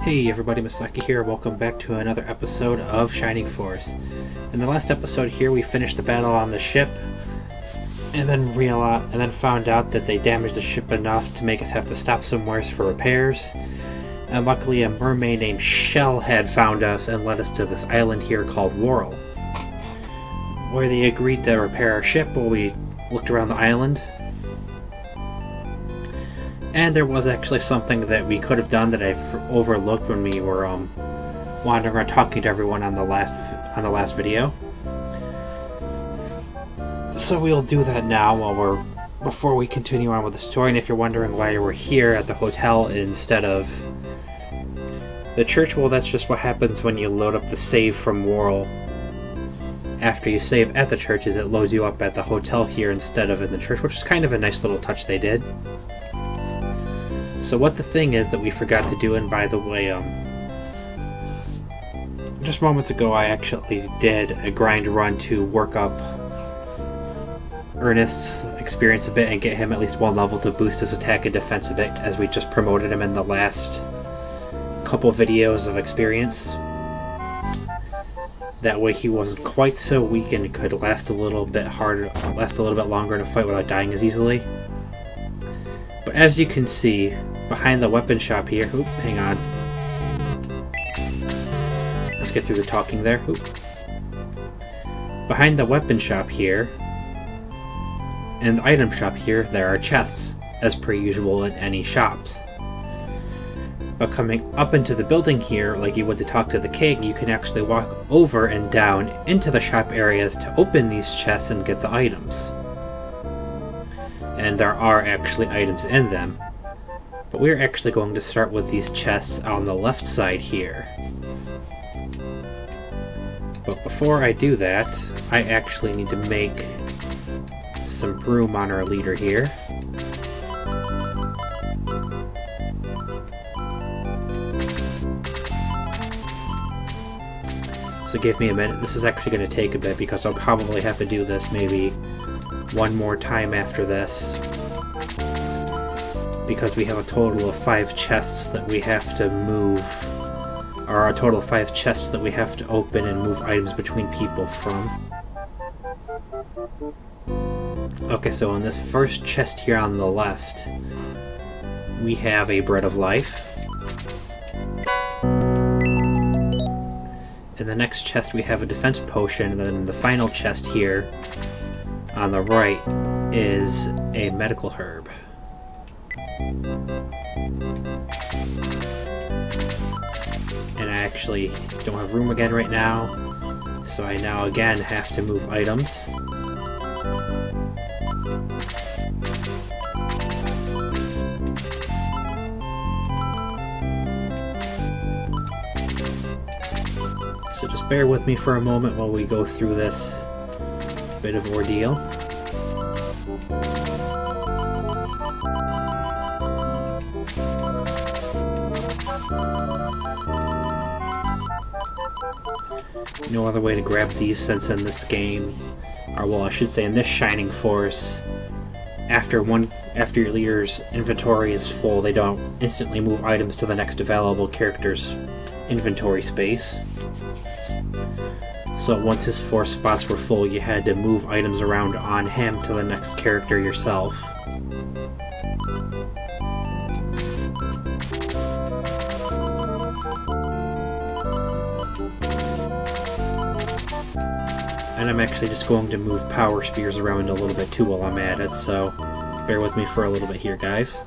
Hey everybody, Masaki here. Welcome back to another episode of Shining Force. In the last episode here, we finished the battle on the ship, and then found out that they damaged the ship enough to make us have to stop somewhere for repairs. And luckily, a mermaid named Shell had found us and led us to this island here called Worrell, where they agreed to repair our ship while we looked around the island. And there was actually something that we could have done that I overlooked when we were wandering around talking to everyone on the last video. So we'll do that now before we continue on with the story. And if you're wondering why we're here at the hotel instead of the church, well, that's just what happens when you load up the save from Worrell. After you save at the church, it loads you up at the hotel here instead of in the church, which is kind of a nice little touch they did. So what the thing is that we forgot to do, and by the way, just moments ago I actually did a grind run to work up Ernest's experience a bit and get him at least one level to boost his attack and defense a bit, as we just promoted him in the last couple videos of experience. That way he wasn't quite so weak and could last a little bit longer in a fight without dying as easily. But as you can see, behind the weapon shop here, hang on. Let's get through the talking there. Behind the weapon shop here, and the item shop here, there are chests, as per usual in any shops. But coming up into the building here, like you would to talk to the king, you can actually walk over and down into the shop areas to open these chests and get the items. And there are actually items in them. But we're actually going to start with these chests on the left side here. But before I do that, I actually need to make some room on our leader here. So give me a minute. This is actually going to take a bit because I'll probably have to do this maybe one more time after this, because we have a total of 5 chests that we have to move, or a total of 5 chests that we have to open and move items between people from. Okay, so in this first chest here on the left, we have a Bread of Life. In the next chest we have a defense potion, and then the final chest here on the right is a medical herb. And I actually don't have room again right now, so I now again have to move items. So just bear with me for a moment while we go through this bit of ordeal. No other way to grab these since in this game, or well, I should say in this Shining Force, after your leader's inventory is full, they don't instantly move items to the next available character's inventory space. So once his 4 spots were full, you had to move items around on him to the next character yourself. And I'm actually just going to move power spears around a little bit too while I'm at it, so bear with me for a little bit here, guys.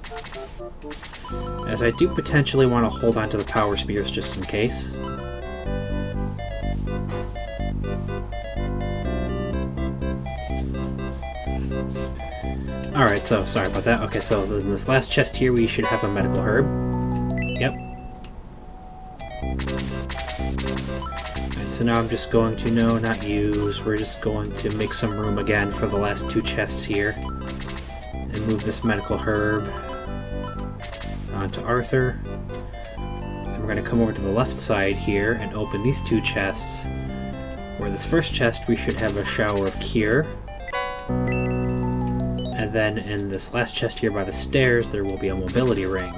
As I do potentially want to hold on to the power spears just in case. Alright, so sorry about that. Okay, so in this last chest here we should have a medical herb. Yep. Alright, so now I'm just going to not use. We're just going to make some room again for the last 2 chests here. And move this medical herb onto Arthur. And we're going to come over to the left side here and open these 2 chests. Where this first chest we should have a shower of cure. And then in this last chest here by the stairs, there will be a mobility ring.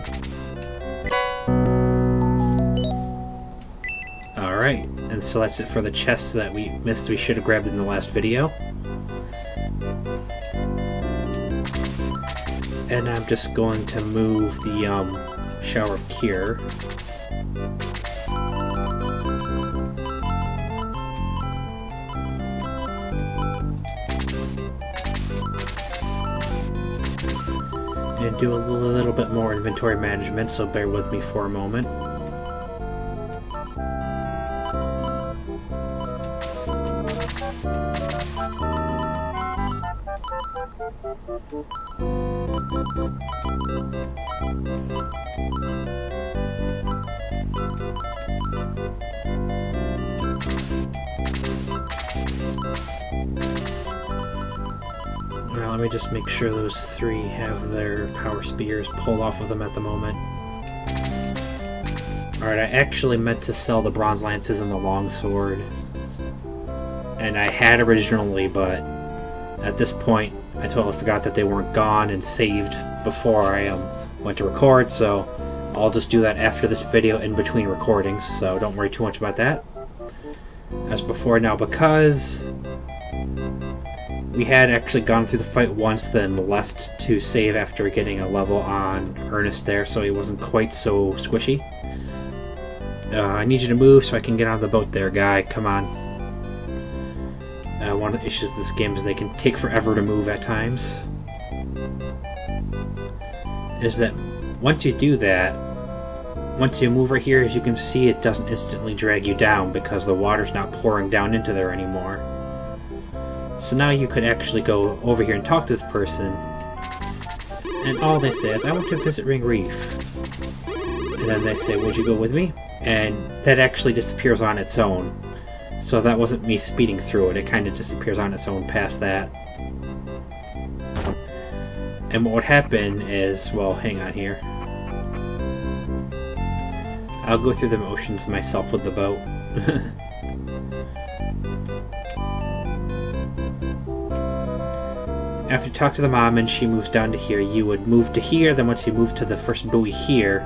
And so that's it for the chests that we missed we should have grabbed in the last video. And I'm just going to move the Shower of Cure. And do a little bit more inventory management, so bear with me for a moment. Now let me just make sure those three have their power spears pulled off of them at the moment. Alright, I actually meant to sell the bronze lances and the longsword. And I had originally, but at this point I totally forgot that they weren't gone and saved before I went to record, so I'll just do that after this video in between recordings, so don't worry too much about that. As before, now because we had actually gone through the fight once, then left to save after getting a level on Ernest there, so he wasn't quite so squishy. I need you to move so I can get on the boat there, guy. Come on. One of the issues of this game is they can take forever to move at times. Is that once you do that, once you move right here, as you can see, it doesn't instantly drag you down because the water's not pouring down into there anymore. So now you could actually go over here and talk to this person, and all they say is, I want to visit Ring Reef. And then they say, would you go with me? And that actually disappears on its own. So that wasn't me speeding through it, it kind of disappears on its own past that. And what would happen is, well, hang on here. I'll go through the motions myself with the boat. After you talk to the mom and she moves down to here, you would move to here, then once you move to the first buoy here,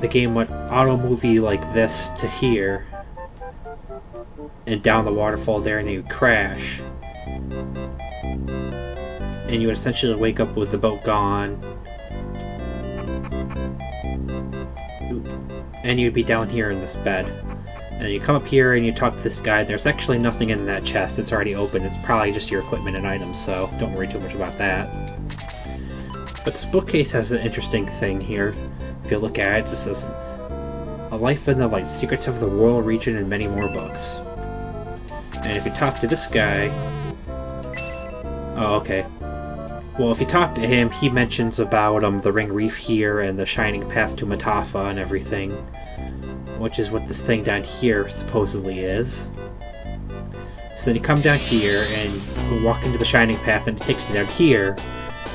the game would auto-move you like this to here, and down the waterfall there, and you would crash. And you would essentially wake up with the boat gone. And you'd be down here in this bed. And you come up here and you talk to this guy. There's actually nothing in that chest. It's already open. It's probably just your equipment and items, so don't worry too much about that. But this bookcase has an interesting thing here. If you look at it, it just says, A Life in the Light, Secrets of the Royal Region, and many more books. And if you talk to this guy... Oh, okay. Well, if you talk to him, he mentions about the Ring Reef here and the Shining Path to Matafa and everything. Which is what this thing down here supposedly is. So then you come down here and go walk into the Shining Path, and it takes you down here,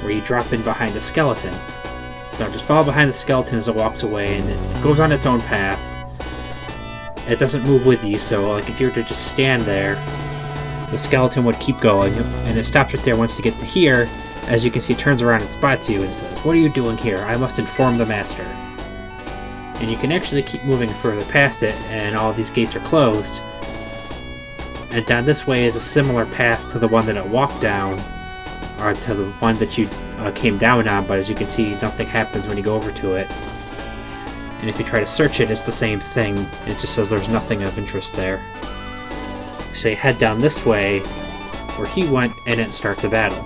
where you drop in behind a skeleton. So just follow behind the skeleton as it walks away, and it goes on its own path. It doesn't move with you, so like if you were to just stand there, the skeleton would keep going, and it stops right there once you get to here. As you can see, it turns around and spots you and says, "What are you doing here? I must inform the master." And you can actually keep moving further past it, and all of these gates are closed. And down this way is a similar path to the one that it walked down, or to the one that you came down on, but as you can see, nothing happens when you go over to it. And if you try to search it, it's the same thing. It just says there's nothing of interest there. So you head down this way, where he went, and it starts a battle.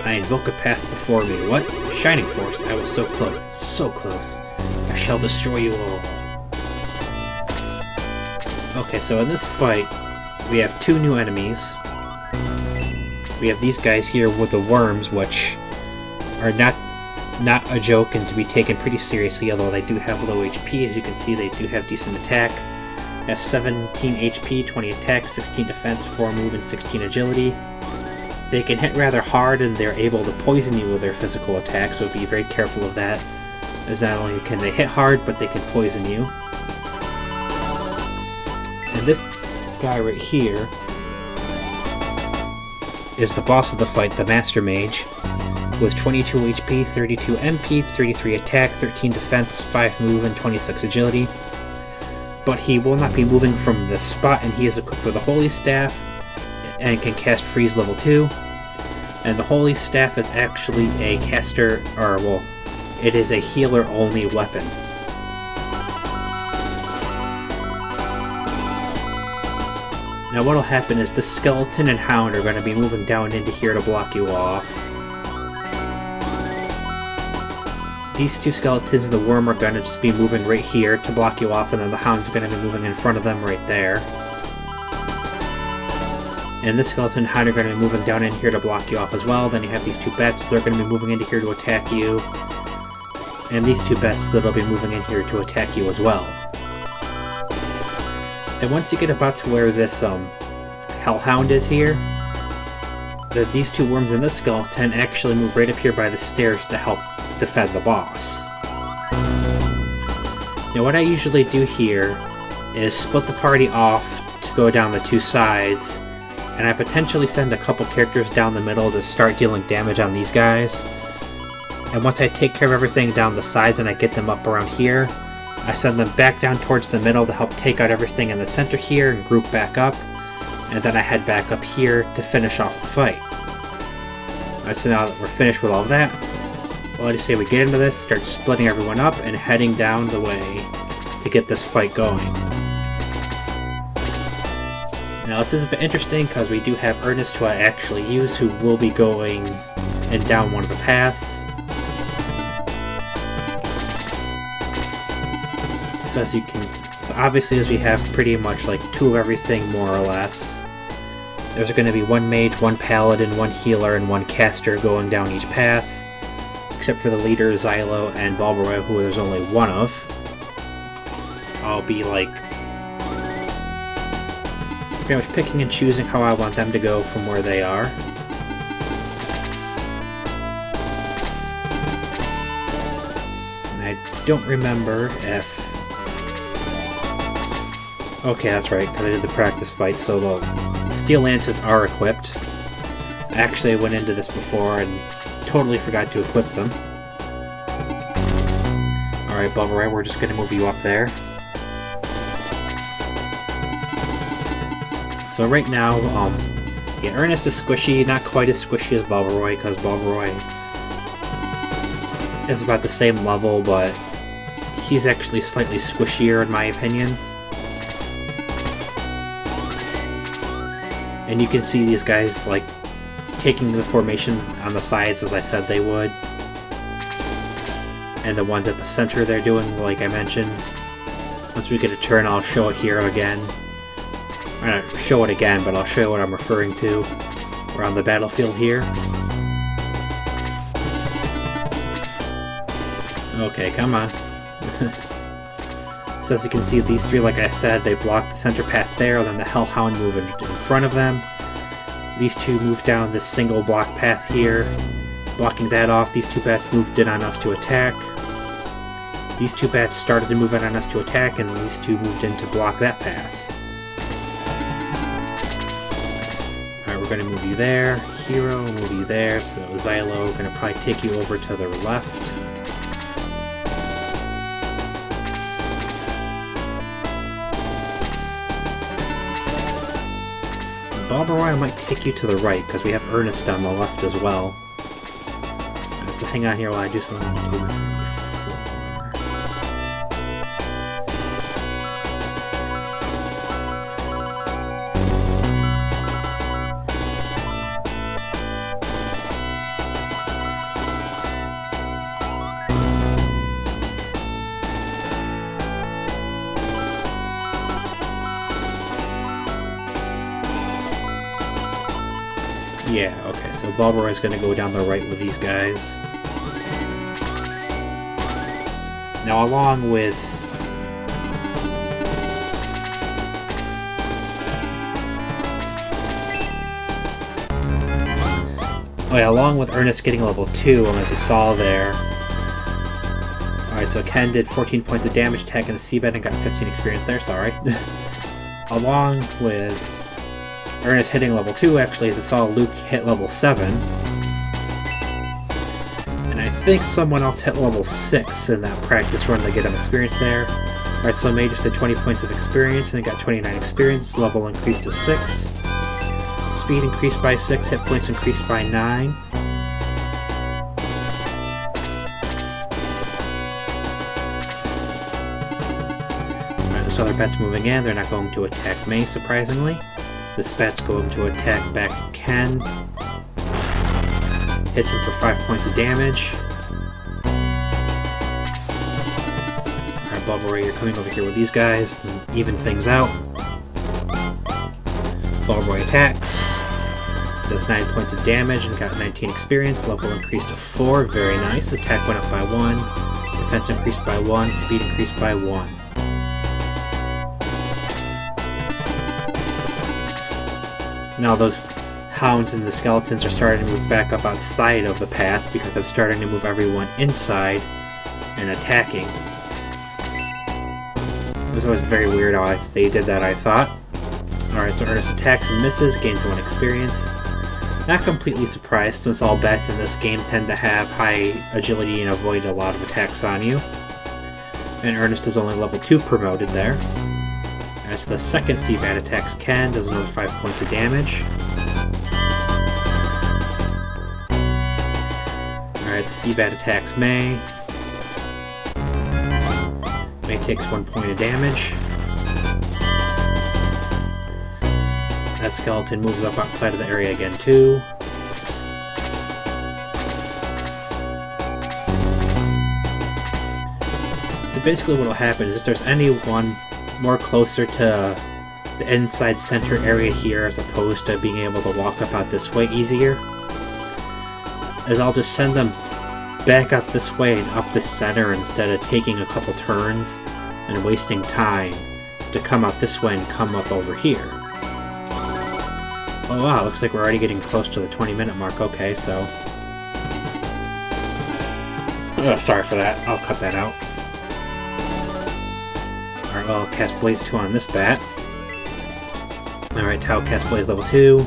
I invoke a path before me. What? Shining Force. I was so close. So close. I shall destroy you all. Okay, so in this fight, we have two new enemies. We have these guys here with the worms, which are not a joke and to be taken pretty seriously, although they do have low HP. As you can see, they do have decent attack. They have 17 HP, 20 attack, 16 defense, 4 move, and 16 agility. They can hit rather hard, and they're able to poison you with their physical attack, so be very careful of that. As not only can they hit hard, but they can poison you. And this guy right here is the boss of the fight, the Master Mage. with 22 HP, 32 MP, 33 attack, 13 defense, 5 move, and 26 agility. But he will not be moving from this spot, and he is equipped with a Holy Staff and can cast Freeze level 2. And the Holy Staff is actually a caster, or well, it is a healer only weapon. Now what'll happen is the Skeleton and Hound are going to be moving down into here to block you off. These two Skeletons and the Worm are going to just be moving right here to block you off, and then the Hound's are going to be moving in front of them right there. And this Skeleton and Hound are going to be moving down in here to block you off as well. Then you have these two Bats, they're going to be moving into here to attack you. And these two Bats that'll be moving in here to attack you as well. And once you get about to where this Hellhound is here, these two Worms and this Skeleton actually move right up here by the stairs to help defend the boss. Now what I usually do here is split the party off to go down the two sides, and I potentially send a couple characters down the middle to start dealing damage on these guys. And once I take care of everything down the sides and I get them up around here, I send them back down towards the middle to help take out everything in the center here and group back up, and then I head back up here to finish off the fight. Alright, so now that we're finished with all that, well, I just say we get into this, start splitting everyone up, and heading down the way to get this fight going. Now this is a bit interesting because we do have Ernest who I actually use, who will be going and down one of the paths. So as you can, so obviously as we have pretty much like two of everything more or less, there's going to be one mage, one paladin, one healer, and one caster going down each path, except for the leader, Xylo, and Balborough, who there's only one of. I'll be like pretty much picking and choosing how I want them to go from where they are. And I don't remember if... Okay, that's right, because I did the practice fight, so the Steel Lances are equipped. Actually, I went into this before and totally forgot to equip them. Alright, Balborough, we're just going to move you up there. So right now, yeah, Ernest is squishy, not quite as squishy as Balborough, because Balborough is about the same level, but he's actually slightly squishier in my opinion. And you can see these guys, like, taking the formation on the sides as I said they would. And the ones at the center they're doing, like I mentioned. Once we get a turn, I'll show it here again. I'm not show it again, but I'll show you what I'm referring to. We're on the battlefield here. Okay, come on. So as you can see, these three, like I said, they block the center path there, then the Hellhound move in front of them. These two move down this single block path here, blocking that off. These two bats moved in on us to attack. These two bats started to move in on us to attack, and these two moved in to block that path. Alright, we're going to move you there. Hero, move you there. So Xylo, going to probably take you over to the left. Balborough, I might take you to the right, because we have Ernest on the left as well. So hang on here while I do some 1, 2, 3, 4. Yeah, okay, so Balborough is going to go down the right with these guys. Now along with... Oh yeah, along with Ernest getting level 2, as you saw there. Alright, so Ken did 14 points of damage tech in the seabed and got 15 experience there, sorry. Along with Ernest hitting level 2, actually, as I saw Luke hit level 7. And I think someone else hit level 6 in that practice run to get him experience there. Alright, so May just did 20 points of experience and it got 29 experience. Level increased to 6. Speed increased by 6. Hit points increased by 9. Alright, this other pet's moving in. They're not going to attack May, surprisingly. This pet's going to attack back Ken. Hits him for 5 points of damage. Alright, Bubble Ray, you're coming over here with these guys and even things out. Bubble Ray attacks. Does 9 points of damage and got 19 experience. Level increased to 4. Very nice. Attack went up by 1. Defense increased by 1. Speed increased by 1. Now those hounds and the skeletons are starting to move back up outside of the path because I'm starting to move everyone inside and attacking. This was very weird how they did that, I thought. Alright, so Ernest attacks and misses, gains 1 experience. Not completely surprised since all bats in this game tend to have high agility and avoid a lot of attacks on you. And Ernest is only level 2 promoted there. As the second sea bat attacks Ken, does another 5 points of damage. Alright, the sea bat attacks May. May takes 1 point of damage. That skeleton moves up outside of the area again too. So basically what will happen is if there's anyone more closer to the inside center area here as opposed to being able to walk up out this way easier, is I'll just send them back up this way and up the center instead of taking a couple turns and wasting time to come up this way and come up over here. Oh wow, looks like we're already getting close to the 20-minute mark. Okay, so... Oh, sorry for that. I'll cut that out. Alright, well, I'll cast Blaze 2 on this bat. Alright, Tau cast Blaze level 2.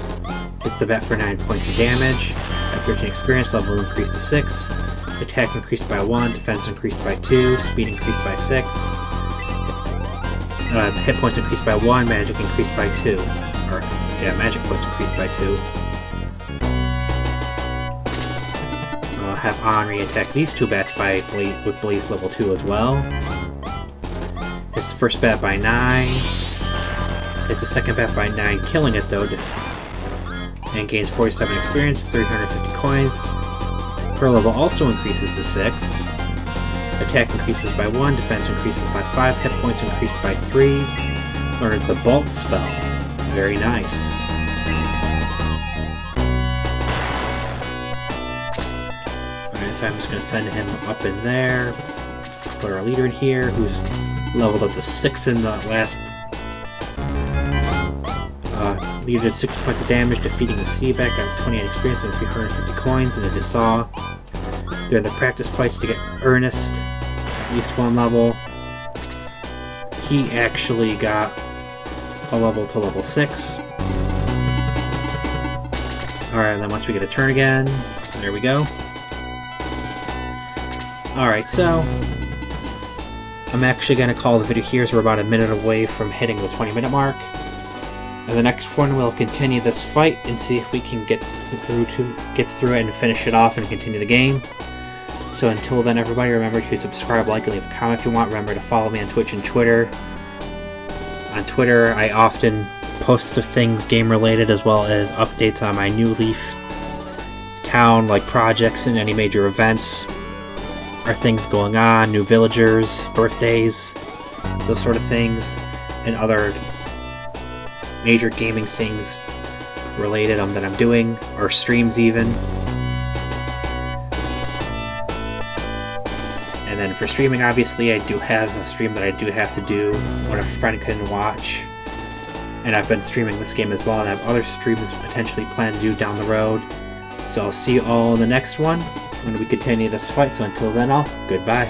Hits the bat for 9 points of damage. At 13 experience, level increased to 6. Attack increased by 1. Defense increased by 2. Speed increased by 6. Hit points increased by 1. Magic increased by 2. Yeah, magic points increased by 2. I'll have Henri attack these 2 bats with Blaze level 2 as well. Hits the first bat by 9. Hits the second bat by 9, killing it though, and gains 47 experience, 350 coins. Her level also increases to 6. Attack increases by 1, defense increases by 5, hit points increased by 3. Learns the Bolt spell. Very nice. Alright, so I'm just going to send him up in there. Let's put our leader in here, who's leveled up to 6 in the last... leader did 6 points of damage, defeating the Seaback, got 28 experience and 350 coins, and as you saw, they're in the practice fights to get Ernest at least 1 level. He actually got a level to level 6. Alright, and then once we get a turn again, there we go. Alright, so I'm actually going to call the video here, so we're about a minute away from hitting the 20-minute mark. And the next one we'll continue this fight and see if we can get through it and finish it off and continue the game. So until then, everybody, remember to subscribe, like, and leave a comment if you want. Remember to follow me on Twitch and Twitter. On Twitter, I often post things game-related as well as updates on my New Leaf town, like projects and any major events, or things going on, new villagers, birthdays, those sort of things, and other major gaming things related that I'm doing, or streams even. And then for streaming, obviously, I do have a stream that I do have to do when a friend can watch. And I've been streaming this game as well, and I have other streams potentially planned to do down the road. So I'll see you all in the next one when we continue this fight. So until then, goodbye.